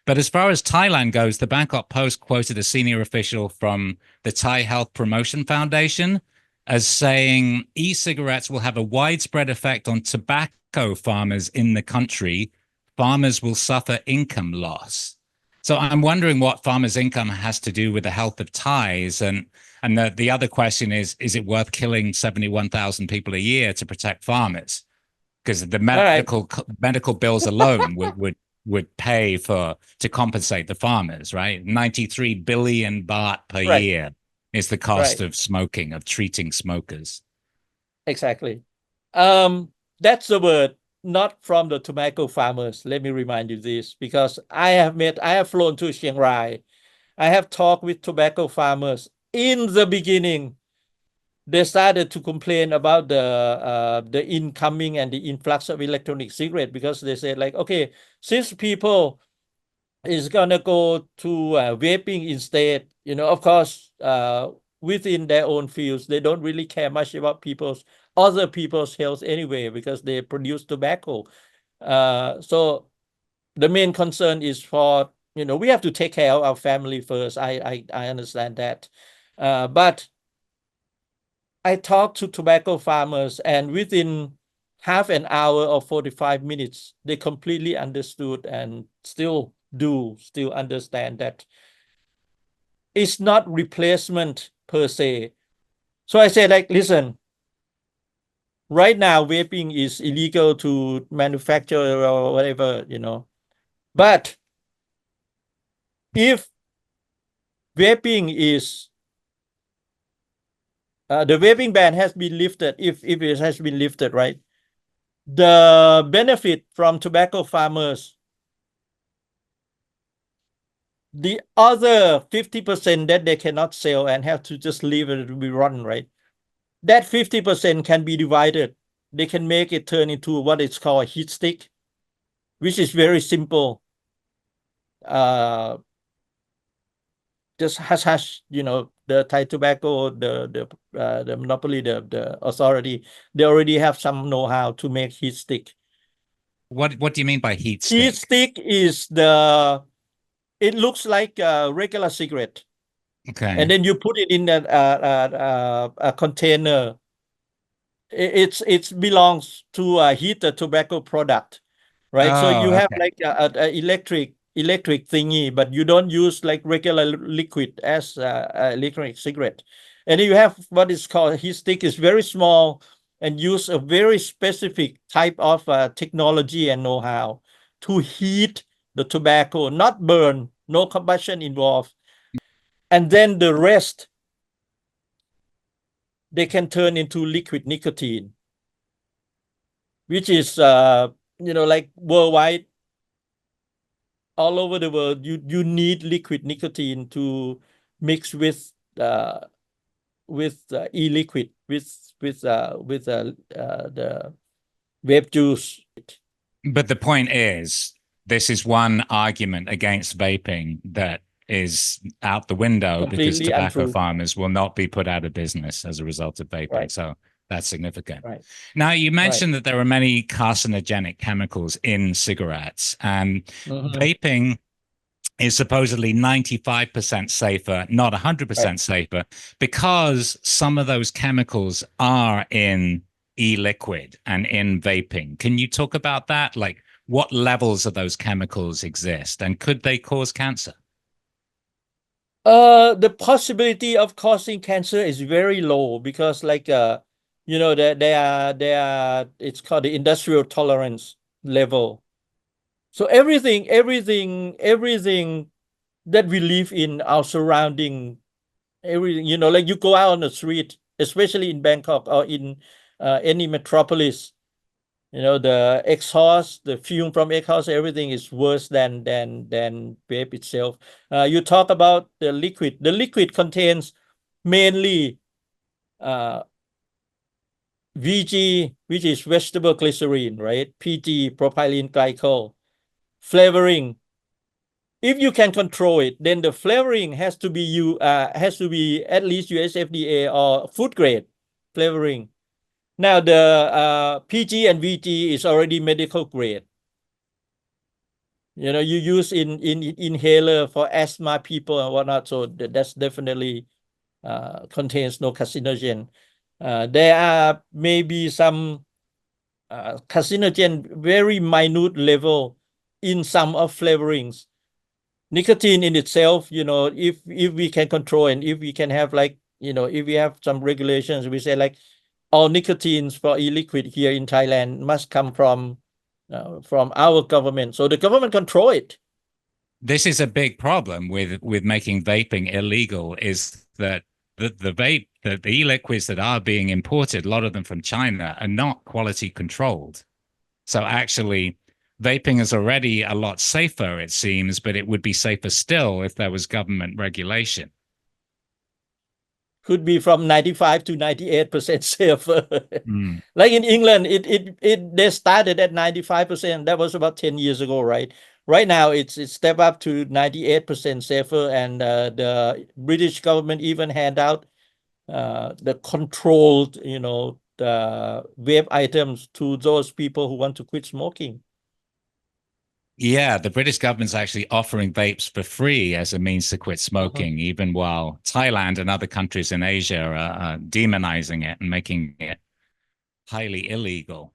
But as far as Thailand goes, the Bangkok Post quoted a senior official from the Thai Health Promotion Foundation as saying e-cigarettes will have a widespread effect on tobacco farmers in the country. Farmers will suffer income loss. So I'm wondering what farmers' income has to do with the health of Thais. And the other question is it worth killing 71,000 people a year to protect farmers? Because the All right. medical bills alone would pay for to compensate the farmers, right? 93 billion baht per Right. year is the cost Right. of smoking, of treating smokers. Exactly. Um, that's the word, not from the tobacco farmers. Let me remind you this, because I have flown to Chiang Rai. I have talked with tobacco farmers. In the beginning, they started to complain about the incoming and the influx of electronic cigarette, because they said, like, okay, since people is gonna go to vaping instead, of course, within their own fields, they don't really care much about other people's health anyway, because they produce tobacco. So the main concern is for, we have to take care of our family first. I understand that. But I talked to tobacco farmers, and within half an hour or 45 minutes, they completely understood and still understand that it's not replacement per se. So I said, like, listen, right now vaping is illegal to manufacture or whatever, but if vaping is the vaping ban has been lifted, if it has been lifted, right, the benefit from tobacco farmers, the other 50% that they cannot sell and have to just leave it to be run, right, that 50% can be divided. They can make it turn into what is called a heat stick, which is very simple. Just hush, the Thai tobacco, the monopoly, the authority, they already have some know-how to make heat stick. What do you mean by heat Heat stick? stick it looks like a regular cigarette, and Okay. then you put it in a container. It belongs to a heated tobacco product, right? So you Oh, have okay. like a electric thingy, but you don't use like regular liquid as electronic cigarette. And then you have what is called heat stick, is very small and use a very specific type of technology and know-how to heat the tobacco, not burn, no combustion involved. And then the rest, they can turn into liquid nicotine, which is like worldwide, all over the world, you need liquid nicotine to mix uh with e-liquid, with the vape juice. But the point is, this is one argument against vaping that is out the window because Completely tobacco untrue. farmers will not be put out of business as a result of vaping. Right. So that's significant. Right. Now, you Right. mentioned that there are many carcinogenic chemicals in cigarettes, and Mm-hmm. vaping is supposedly 95% safer, not Right. 100% safer, because some of those chemicals are in e-liquid and in vaping. Can you talk about that? Like, what levels of those chemicals exist, and could they cause cancer? The possibility of causing cancer is very low, because like they are it's called the industrial tolerance level. So everything that we live in, our surrounding, everything, like you go out on the street, especially in Bangkok or in any metropolis, the exhaust, the fume from exhaust, everything is worse than vape itself. You talk about the liquid contains mainly uh, VG, which is vegetable glycerin, right? PG, propylene glycol, flavoring. If you can control it, then the flavoring has to be at least US FDA or food grade flavoring. Now the PG and VG is already medical grade. You know, you use in inhaler for asthma people and whatnot. So that's definitely contains no carcinogen. There are maybe some carcinogen, very minute level in some of flavorings. Nicotine in itself, you know, if we can control and if we can have like, you know, if we have some regulations, we say like all nicotines for e-liquid here in Thailand must come from our government. So the government control it. This is a big problem with making vaping illegal, is that the e-liquids that are being imported, a lot of them from China, are not quality controlled. So actually, vaping is already a lot safer, it seems, but it would be safer still if there was government regulation. Could be from 95 to 98% safer. Mm. Like in England, they started at 95%. That was about 10 years ago, right? Right now, it's step up to 98% safer, and the British government even hand out the controlled, you know, the vape items to those people who want to quit smoking. Yeah, the British government's actually offering vapes for free as a means to quit smoking, even while Thailand and other countries in Asia are demonizing it and making it highly illegal.